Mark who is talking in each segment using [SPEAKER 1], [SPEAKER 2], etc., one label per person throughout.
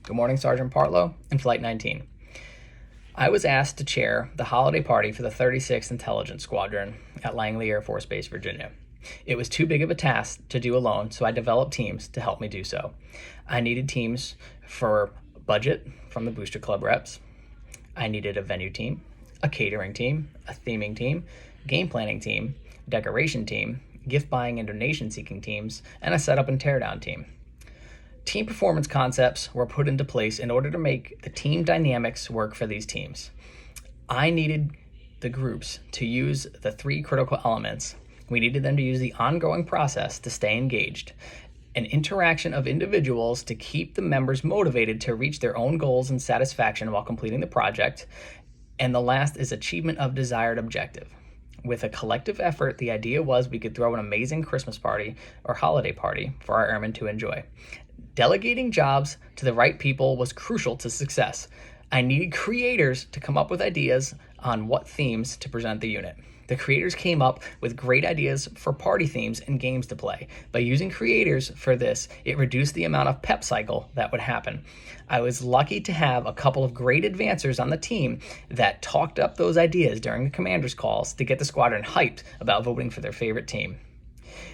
[SPEAKER 1] Good morning, Sergeant Partlow and Flight 19. I was asked to chair the holiday party for the 36th Intelligence Squadron at Langley Air Force Base, Virginia. It was too big of a task to do alone, so I developed teams to help me do so. I needed teams for budget from the Booster Club reps. I needed a venue team, a catering team, a theming team, game planning team, decoration team, gift buying and donation seeking teams, and a setup and teardown team. Team performance concepts were put into place in order to make the team dynamics work for these teams. I needed the groups to use the three critical elements. We needed them to use the ongoing process to stay engaged, an interaction of individuals to keep the members motivated to reach their own goals and satisfaction while completing the project, and the last is achievement of desired objective. With a collective effort, the idea was we could throw an amazing Christmas party or holiday party for our airmen to enjoy. Delegating jobs to the right people was crucial to success. I needed creators to come up with ideas on what themes to present the unit. The creators came up with great ideas for party themes and games to play. By using creators for this, it reduced the amount of pep cycle that would happen. I was lucky to have a couple of great advancers on the team that talked up those ideas during the commander's calls to get the squadron hyped about voting for their favorite team.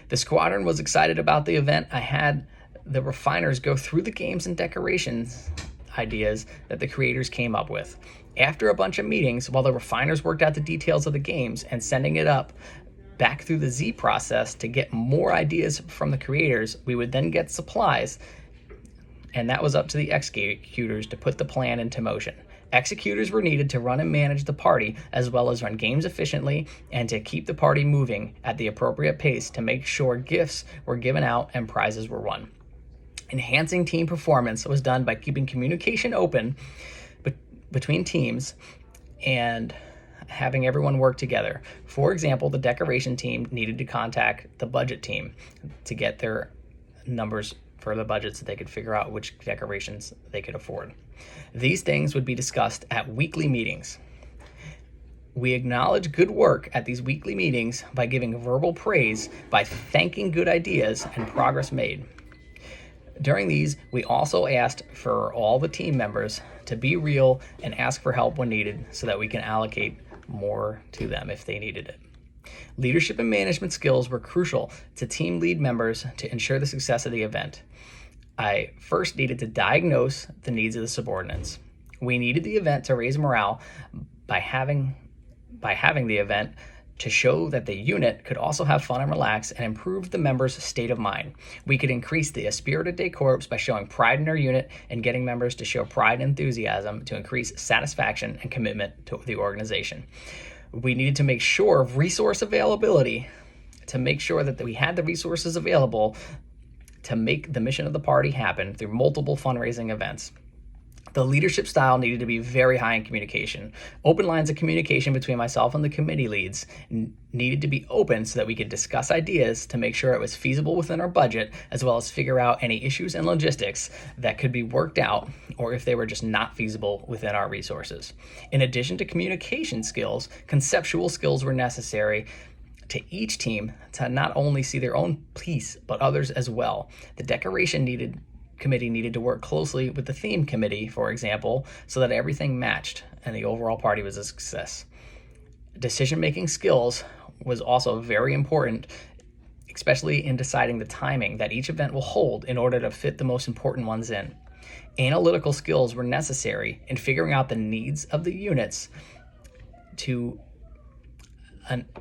[SPEAKER 1] The squadron was excited about the event. I had the refiners go through the games and decorations ideas that the creators came up with. After a bunch of meetings, while the refiners worked out the details of the games and sending it up back through the Z process to get more ideas from the creators, we would then get supplies, and that was up to the executors to put the plan into motion. Executors were needed to run and manage the party, as well as run games efficiently and to keep the party moving at the appropriate pace to make sure gifts were given out and prizes were won. Enhancing team performance was done by keeping communication open between teams and having everyone work together. For example, the decoration team needed to contact the budget team to get their numbers for the budget so they could figure out which decorations they could afford. These things would be discussed at weekly meetings. We acknowledge good work at these weekly meetings by giving verbal praise, by thanking good ideas and progress made. During these, we also asked for all the team members to be real and ask for help when needed so that we can allocate more to them if they needed it. Leadership and management skills were crucial to team lead members to ensure the success of the event. I first needed to diagnose the needs of the subordinates. We needed the event to raise morale by having the event to show that the unit could also have fun and relax and improve the members' state of mind. We could increase the esprit de corps by showing pride in our unit and getting members to show pride and enthusiasm to increase satisfaction and commitment to the organization. We needed to make sure of resource availability to make sure that we had the resources available to make the mission of the party happen through multiple fundraising events. The leadership style needed to be very high in communication. Open lines of communication between myself and the committee leads needed to be open so that we could discuss ideas to make sure it was feasible within our budget, as well as figure out any issues and logistics that could be worked out or if they were just not feasible within our resources. In addition to communication skills, conceptual skills were necessary to each team to not only see their own piece, but others as well. The decoration committee needed to work closely with the theme committee, for example, so that everything matched and the overall party was a success. Decision-making skills was also very important, especially in deciding the timing that each event will hold in order to fit the most important ones in. Analytical skills were necessary in figuring out the needs of the units to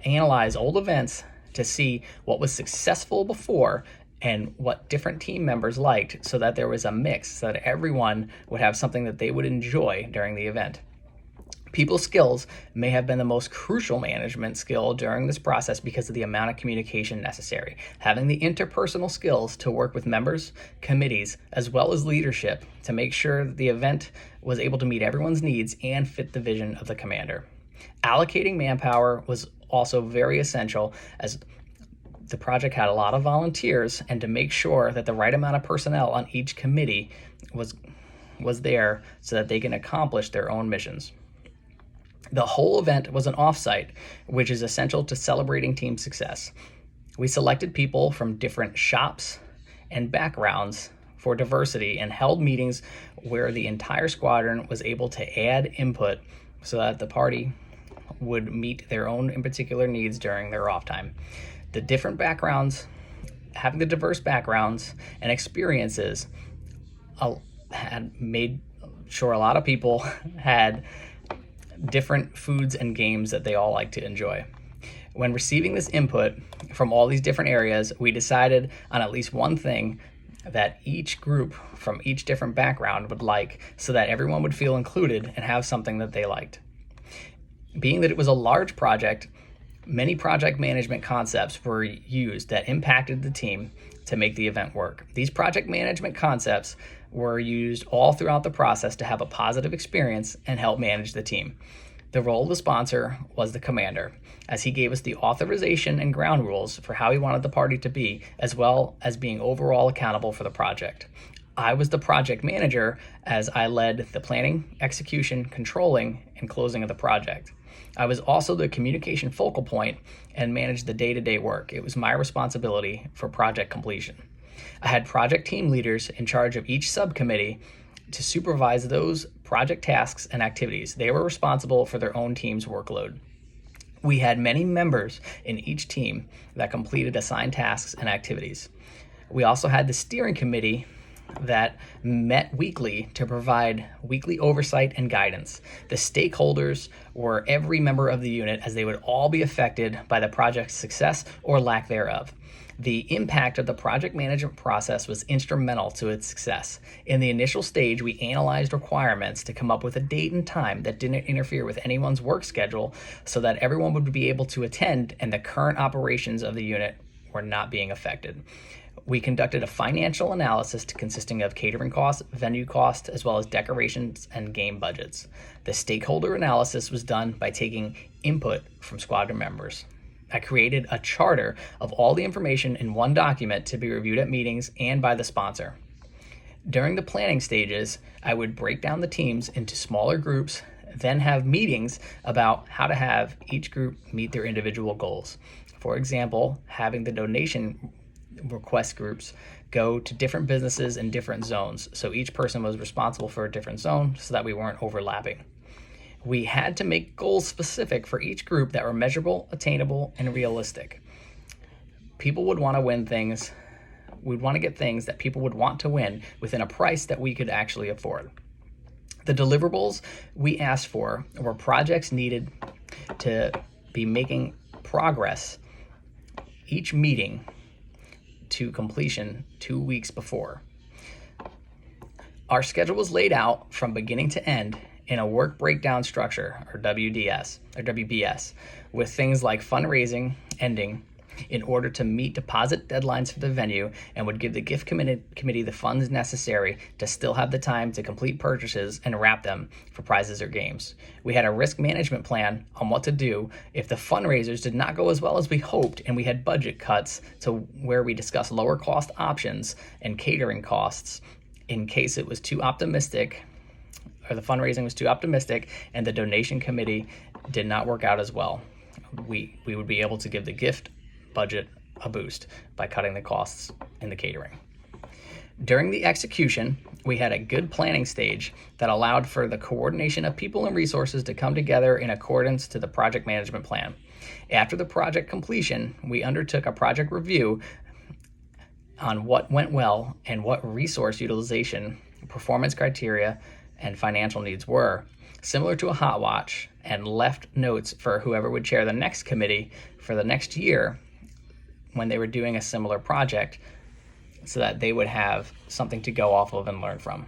[SPEAKER 1] analyze old events to see what was successful before and what different team members liked so that there was a mix so that everyone would have something that they would enjoy during the event. People skills may have been the most crucial management skill during this process because of the amount of communication necessary. Having the interpersonal skills to work with members, committees, as well as leadership to make sure that the event was able to meet everyone's needs and fit the vision of the commander. Allocating manpower was also very essential as the project had a lot of volunteers, and to make sure that the right amount of personnel on each committee was there so that they can accomplish their own missions. The whole event was an offsite, which is essential to celebrating team success. We selected people from different shops and backgrounds for diversity and held meetings where the entire squadron was able to add input so that the party would meet their own in particular needs during their off time. The different backgrounds, having the diverse backgrounds and experiences had made sure a lot of people had different foods and games that they all like to enjoy. When receiving this input from all these different areas, we decided on at least one thing that each group from each different background would like so that everyone would feel included and have something that they liked. Being that it was a large project, many project management concepts were used that impacted the team to make the event work. These project management concepts were used all throughout the process to have a positive experience and help manage the team. The role of the sponsor was the commander, as he gave us the authorization and ground rules for how he wanted the party to be, as well as being overall accountable for the project. I was the project manager as I led the planning, execution, controlling, and closing of the project. I was also the communication focal point and managed the day-to-day work. It was my responsibility for project completion. I had project team leaders in charge of each subcommittee to supervise those project tasks and activities. They were responsible for their own team's workload. We had many members in each team that completed assigned tasks and activities. We also had the steering committee that met weekly to provide weekly oversight and guidance. The stakeholders were every member of the unit, as they would all be affected by the project's success or lack thereof. The impact of the project management process was instrumental to its success. In the initial stage, we analyzed requirements to come up with a date and time that didn't interfere with anyone's work schedule so that everyone would be able to attend and the current operations of the unit were not being affected. We conducted a financial analysis consisting of catering costs, venue costs, as well as decorations and game budgets. The stakeholder analysis was done by taking input from squadron members. I created a charter of all the information in one document to be reviewed at meetings and by the sponsor. During the planning stages, I would break down the teams into smaller groups, then have meetings about how to have each group meet their individual goals. For example, having the donation request groups go to different businesses in different zones, so each person was responsible for a different zone so that we weren't overlapping. We had to make goals specific for each group that were measurable, attainable, and realistic. People would want to win things. We'd want to get things that people would want to win within a price that we could actually afford. The deliverables we asked for were projects needed to be making progress each meeting to completion 2 weeks before. Our schedule was laid out from beginning to end in a work breakdown structure, or WBS, with things like fundraising ending in order to meet deposit deadlines for the venue, and would give the gift committee the funds necessary to still have the time to complete purchases and wrap them for prizes or games. We had a risk management plan on what to do if the fundraisers did not go as well as we hoped, and we had budget cuts to where we discussed lower cost options and catering costs in case it was too optimistic, or the fundraising was too optimistic and the donation committee did not work out as well. We would be able to give the gift budget a boost by cutting the costs in the catering. During the execution, we had a good planning stage that allowed for the coordination of people and resources to come together in accordance to the project management plan. After the project completion, we undertook a project review on what went well and what resource utilization, performance criteria, and financial needs were, similar to a hot watch, and left notes for whoever would chair the next committee for the next year when they were doing a similar project so that they would have something to go off of and learn from.